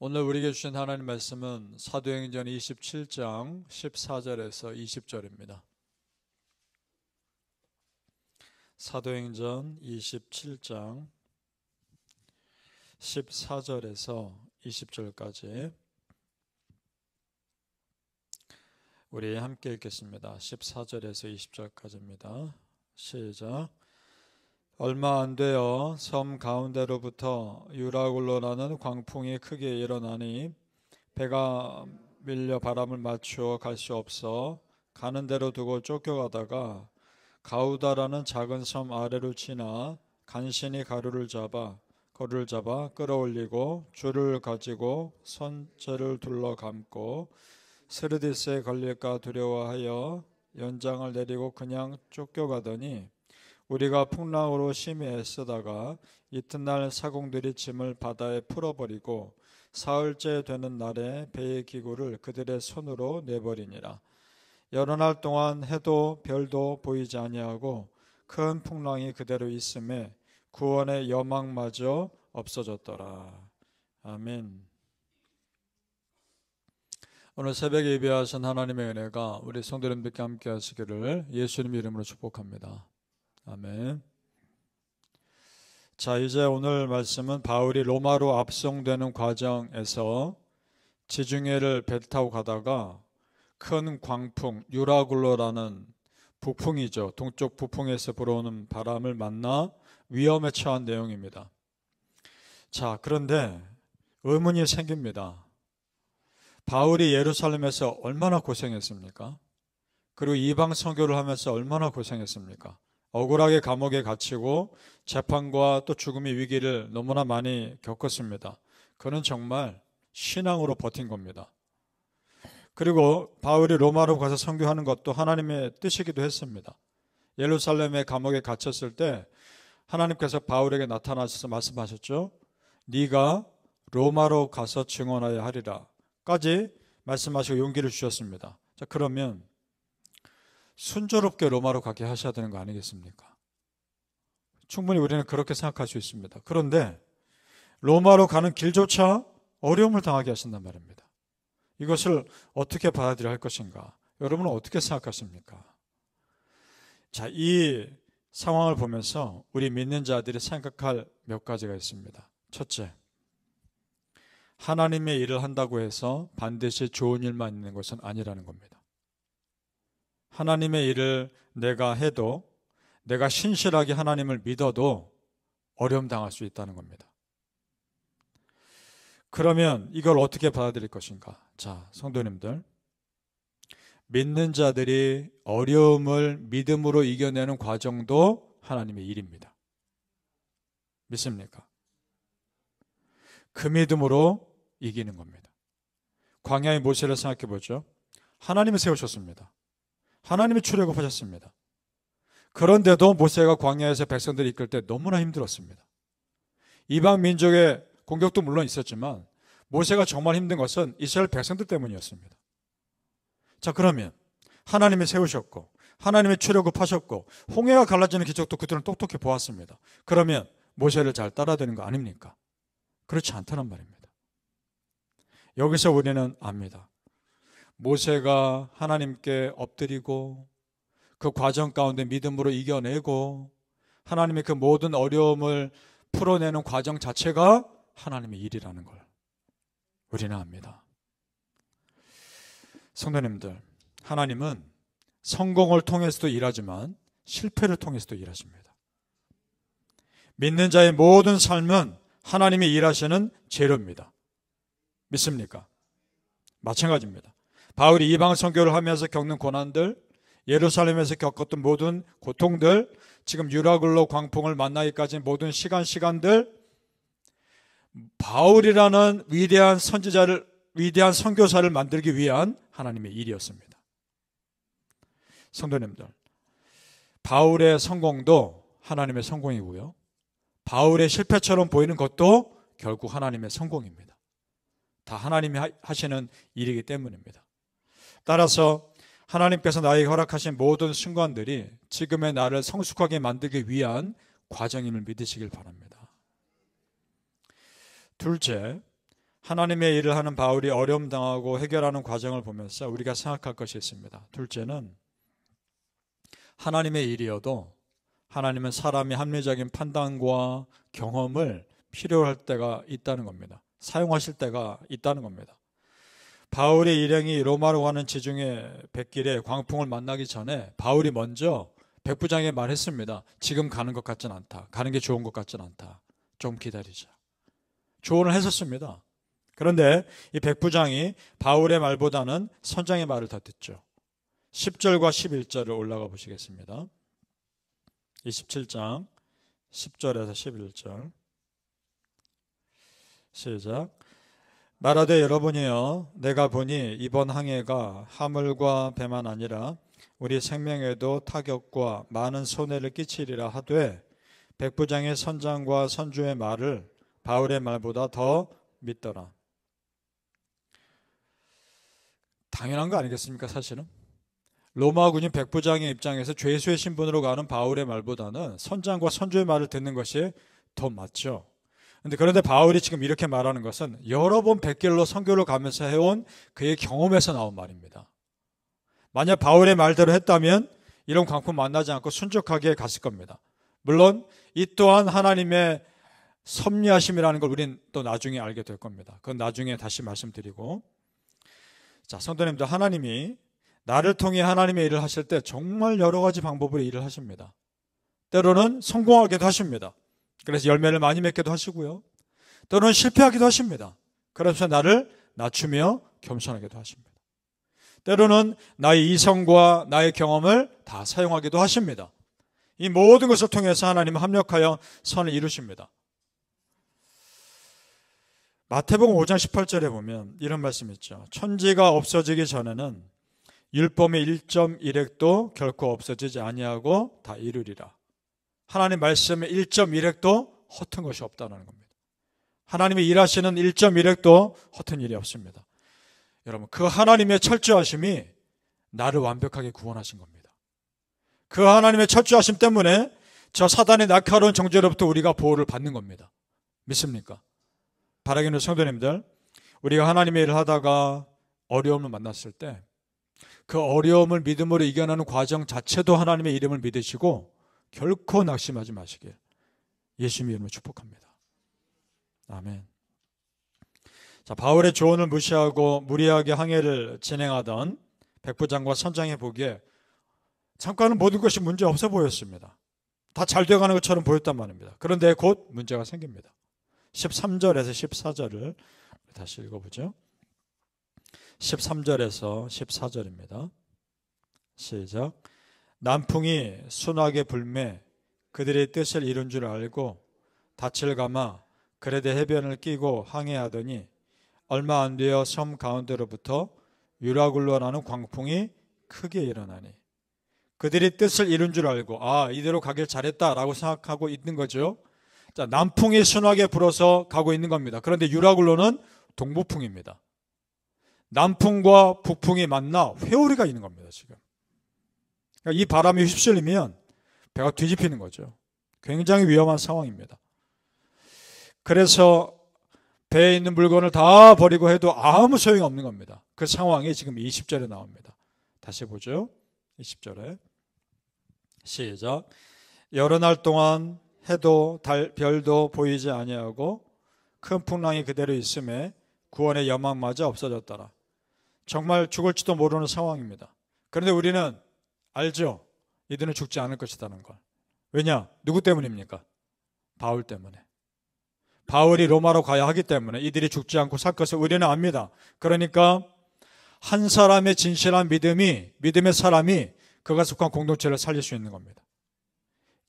오늘 우리에게 주신 하나님 말씀은 사도행전 27장 14절에서 20절입니다. 사도행전 27장 14절에서 20절까지 우리 함께 읽겠습니다. 14절에서 20절까지입니다. 시작. 얼마 안 되어 섬 가운데로부터 유라굴로라는 광풍이 크게 일어나니 배가 밀려 바람을 맞추어 갈 수 없어 가는 대로 두고 쫓겨가다가 가우다라는 작은 섬 아래로 지나 간신히 거리를 잡아 끌어올리고 줄을 가지고 선체를 둘러 감고 스르디스에 걸릴까 두려워하여 연장을 내리고 그냥 쫓겨가더니 우리가 풍랑으로 심히 애쓰다가 이튿날 사공들이 짐을 바다에 풀어버리고 사흘째 되는 날에 배의 기구를 그들의 손으로 내버리니라. 여러 날 동안 해도 별도 보이지 아니하고 큰 풍랑이 그대로 있음에 구원의 여망마저 없어졌더라. 아멘. 오늘 새벽에 예배하신 하나님의 은혜가 우리 성도님들께 함께 하시기를 예수님 이름으로 축복합니다. 아멘. 자, 이제 오늘 말씀은 바울이 로마로 압송되는 과정에서 지중해를 배 타고 가다가 큰 광풍, 유라굴로라는 북풍이죠. 동쪽 북풍에서 불어오는 바람을 만나 위험에 처한 내용입니다. 자, 그런데 의문이 생깁니다. 바울이 예루살렘에서 얼마나 고생했습니까? 그리고 이방 선교를 하면서 얼마나 고생했습니까? 억울하게 감옥에 갇히고 재판과 또 죽음의 위기를 너무나 많이 겪었습니다. 그는 정말 신앙으로 버틴 겁니다. 그리고 바울이 로마로 가서 선교하는 것도 하나님의 뜻이기도 했습니다. 예루살렘의 감옥에 갇혔을 때 하나님께서 바울에게 나타나셔서 말씀하셨죠. 네가 로마로 가서 증언하여야 하리라 까지 말씀하시고 용기를 주셨습니다. 자, 그러면 순조롭게 로마로 가게 하셔야 되는 거 아니겠습니까? 충분히 우리는 그렇게 생각할 수 있습니다. 그런데 로마로 가는 길조차 어려움을 당하게 하신단 말입니다. 이것을 어떻게 받아들여야 할 것인가? 여러분은 어떻게 생각하십니까? 자, 이 상황을 보면서 우리 믿는 자들이 생각할 몇 가지가 있습니다. 첫째, 하나님의 일을 한다고 해서 반드시 좋은 일만 있는 것은 아니라는 겁니다. 하나님의 일을 내가 해도, 내가 신실하게 하나님을 믿어도 어려움 당할 수 있다는 겁니다. 그러면 이걸 어떻게 받아들일 것인가? 자, 성도님들, 믿는 자들이 어려움을 믿음으로 이겨내는 과정도 하나님의 일입니다. 믿습니까? 그 믿음으로 이기는 겁니다. 광야의 모세를 생각해 보죠. 하나님이 세우셨습니다. 하나님이 출애굽하셨습니다. 그런데도 모세가 광야에서 백성들을 이끌 때 너무나 힘들었습니다. 이방 민족의 공격도 물론 있었지만 모세가 정말 힘든 것은 이스라엘 백성들 때문이었습니다. 자, 그러면 하나님이 세우셨고 하나님이 출애굽하셨고 홍해가 갈라지는 기적도 그들은 똑똑히 보았습니다. 그러면 모세를 잘 따라야 되는 거 아닙니까? 그렇지 않다는 말입니다. 여기서 우리는 압니다. 모세가 하나님께 엎드리고 그 과정 가운데 믿음으로 이겨내고 하나님의 그 모든 어려움을 풀어내는 과정 자체가 하나님의 일이라는 걸 우리는 압니다. 성도님들, 하나님은 성공을 통해서도 일하지만 실패를 통해서도 일하십니다. 믿는 자의 모든 삶은 하나님이 일하시는 재료입니다. 믿습니까? 마찬가지입니다. 바울이 이방 선교를 하면서 겪는 고난들, 예루살렘에서 겪었던 모든 고통들, 지금 유라굴로 광풍을 만나기까지 모든 시간들, 바울이라는 위대한 선지자를, 위대한 선교사를 만들기 위한 하나님의 일이었습니다. 성도님들, 바울의 성공도 하나님의 성공이고요. 바울의 실패처럼 보이는 것도 결국 하나님의 성공입니다. 다 하나님이 하시는 일이기 때문입니다. 따라서 하나님께서 나에게 허락하신 모든 순간들이 지금의 나를 성숙하게 만들기 위한 과정임을 믿으시길 바랍니다. 둘째, 하나님의 일을 하는 바울이 어려움 당하고 해결하는 과정을 보면서 우리가 생각할 것이 있습니다. 둘째는 하나님의 일이어도 하나님은 사람의 합리적인 판단과 경험을 필요로 할 때가 있다는 겁니다. 사용하실 때가 있다는 겁니다. 바울의 일행이 로마로 가는 지중해 백길에 광풍을 만나기 전에 바울이 먼저 백부장에게 말했습니다. 지금 가는 것 같진 않다. 가는 게 좋은 것 같진 않다. 좀 기다리자. 조언을 했었습니다. 그런데 이 백부장이 바울의 말보다는 선장의 말을 더 듣죠. 10절과 11절을 올라가 보시겠습니다. 27장 10절에서 11절 시작. 말하되 여러분이여 내가 보니 이번 항해가 하물과 배만 아니라 우리 생명에도 타격과 많은 손해를 끼치리라 하되 백부장의 선장과 선주의 말을 바울의 말보다 더 믿더라. 당연한 거 아니겠습니까? 사실은 로마군인 백부장의 입장에서 죄수의 신분으로 가는 바울의 말보다는 선장과 선주의 말을 듣는 것이 더 맞죠. 그런데 바울이 지금 이렇게 말하는 것은 여러 번 백길로 선교를 가면서 해온 그의 경험에서 나온 말입니다. 만약 바울의 말대로 했다면 이런 광풍 만나지 않고 순적하게 갔을 겁니다. 물론 이 또한 하나님의 섭리하심이라는 걸 우린 또 나중에 알게 될 겁니다. 그건 나중에 다시 말씀드리고, 자, 성도님들, 하나님이 나를 통해 하나님의 일을 하실 때 정말 여러 가지 방법으로 일을 하십니다. 때로는 성공하게도 하십니다. 그래서 열매를 많이 맺기도 하시고요. 때로는 실패하기도 하십니다. 그래서 나를 낮추며 겸손하게도 하십니다. 때로는 나의 이성과 나의 경험을 다 사용하기도 하십니다. 이 모든 것을 통해서 하나님은 합력하여 선을 이루십니다. 마태복음 5장 18절에 보면 이런 말씀이 있죠. 천지가 없어지기 전에는 율법의 1.1획도 결코 없어지지 아니하고 다 이루리라. 하나님 말씀의 1.1획도 허튼 것이 없다는 겁니다. 하나님이 일하시는 1.1획도 허튼 일이 없습니다. 여러분, 그 하나님의 철저하심이 나를 완벽하게 구원하신 겁니다. 그 하나님의 철저하심 때문에 저 사단의 날카로운 정죄로부터 우리가 보호를 받는 겁니다. 믿습니까? 바라기는 성도님들, 우리가 하나님의 일을 하다가 어려움을 만났을 때 그 어려움을 믿음으로 이겨내는 과정 자체도 하나님의 이름을 믿으시고 결코 낙심하지 마시길 예수님의 이름으로 축복합니다. 아멘. 자, 바울의 조언을 무시하고 무리하게 항해를 진행하던 백부장과 선장의 보기에 잠깐은 모든 것이 문제 없어 보였습니다. 다 잘 돼가는 것처럼 보였단 말입니다. 그런데 곧 문제가 생깁니다. 13절에서 14절을 다시 읽어보죠. 13절에서 14절입니다. 시작. 남풍이 순하게 불매 그들의 뜻을 이룬 줄 알고 닻을 감아 그레데 해변을 끼고 항해하더니 얼마 안 되어 섬 가운데로부터 유라굴로라는 광풍이 크게 일어나니 그들이 뜻을 이룬 줄 알고 이대로 가길 잘했다라고 생각하고 있는 거죠. 자, 남풍이 순하게 불어서 가고 있는 겁니다. 그런데 유라굴로는 동북풍입니다. 남풍과 북풍이 만나 회오리가 있는 겁니다. 지금 이 바람이 휩쓸리면 배가 뒤집히는 거죠. 굉장히 위험한 상황입니다. 그래서 배에 있는 물건을 다 버리고 해도 아무 소용이 없는 겁니다. 그 상황이 지금 20절에 나옵니다. 다시 보죠. 20절에 시작. 여러 날 동안 해도 별도 보이지 아니하고 큰 풍랑이 그대로 있음에 구원의 여망마저 없어졌더라. 정말 죽을지도 모르는 상황입니다. 그런데 우리는 알죠. 이들은 죽지 않을 것이라는 걸. 왜냐? 누구 때문입니까? 바울 때문에. 바울이 로마로 가야 하기 때문에 이들이 죽지 않고 살 것을 우리는 압니다. 그러니까 한 사람의 진실한 믿음의 사람이 그가 속한 공동체를 살릴 수 있는 겁니다.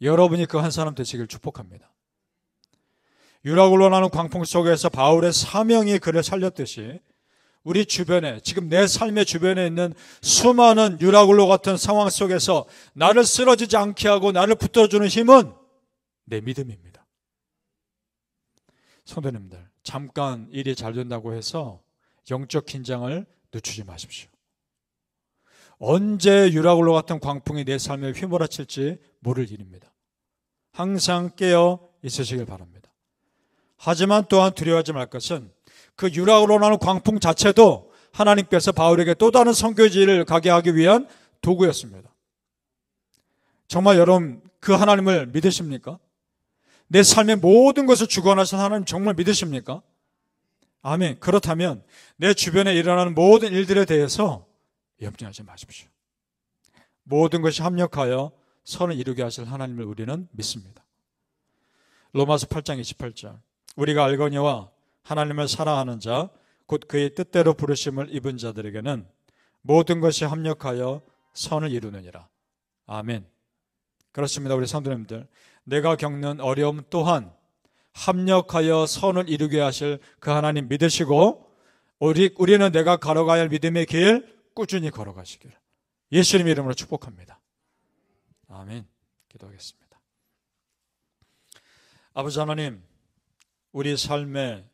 여러분이 그 한 사람 되시길 축복합니다. 유라굴로라는 광풍 속에서 바울의 사명이 그를 살렸듯이 우리 주변에, 지금 내 삶의 주변에 있는 수많은 유라굴로 같은 상황 속에서 나를 쓰러지지 않게 하고 나를 붙들어주는 힘은 내 믿음입니다. 성도님들, 잠깐 일이 잘 된다고 해서 영적 긴장을 늦추지 마십시오. 언제 유라굴로 같은 광풍이 내 삶에 휘몰아칠지 모를 일입니다. 항상 깨어 있으시길 바랍니다. 하지만 또한 두려워하지 말 것은 그 유라굴로라는 광풍 자체도 하나님께서 바울에게 또 다른 선교지를 가게 하기 위한 도구였습니다. 정말 여러분 그 하나님을 믿으십니까? 내 삶의 모든 것을 주관하신 하나님 정말 믿으십니까? 아멘. 그렇다면 내 주변에 일어나는 모든 일들에 대해서 염려하지 마십시오. 모든 것이 합력하여 선을 이루게 하실 하나님을 우리는 믿습니다. 로마서 8장 28절 우리가 알거니와 하나님을 사랑하는 자 곧 그의 뜻대로 부르심을 입은 자들에게는 모든 것이 합력하여 선을 이루느니라. 아멘. 그렇습니다. 우리 성도님들, 내가 겪는 어려움 또한 합력하여 선을 이루게 하실 그 하나님 믿으시고 우리는 내가 걸어가야 할 믿음의 길 꾸준히 걸어가시길 예수님 이름으로 축복합니다. 아멘. 기도하겠습니다. 아버지 하나님, 우리 삶에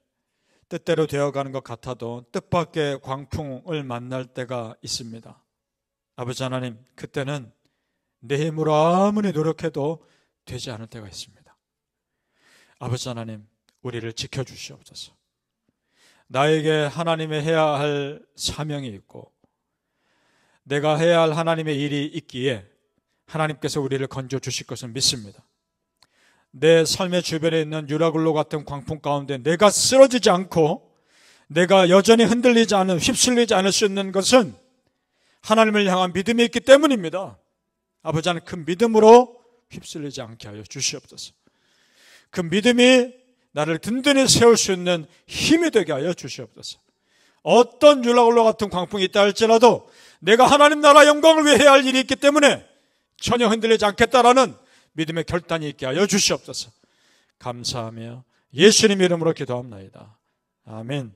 뜻대로 되어가는 것 같아도 뜻밖의 광풍을 만날 때가 있습니다. 아버지 하나님, 그때는 내 힘으로 아무리 노력해도 되지 않을 때가 있습니다. 아버지 하나님, 우리를 지켜주시옵소서. 나에게 하나님의 해야 할 사명이 있고 내가 해야 할 하나님의 일이 있기에 하나님께서 우리를 건져주실 것을 믿습니다. 내 삶의 주변에 있는 유라굴로 같은 광풍 가운데 내가 쓰러지지 않고 내가 여전히 흔들리지 않은, 휩쓸리지 않을 수 있는 것은 하나님을 향한 믿음이 있기 때문입니다. 아버지 하나님, 그 믿음으로 휩쓸리지 않게 하여 주시옵소서. 그 믿음이 나를 든든히 세울 수 있는 힘이 되게 하여 주시옵소서. 어떤 유라굴로 같은 광풍이 있다 할지라도 내가 하나님 나라 영광을 위해 해야 할 일이 있기 때문에 전혀 흔들리지 않겠다라는 믿음의 결단이 있게 하여 주시옵소서. 감사하며 예수님 이름으로 기도합나이다. 아멘.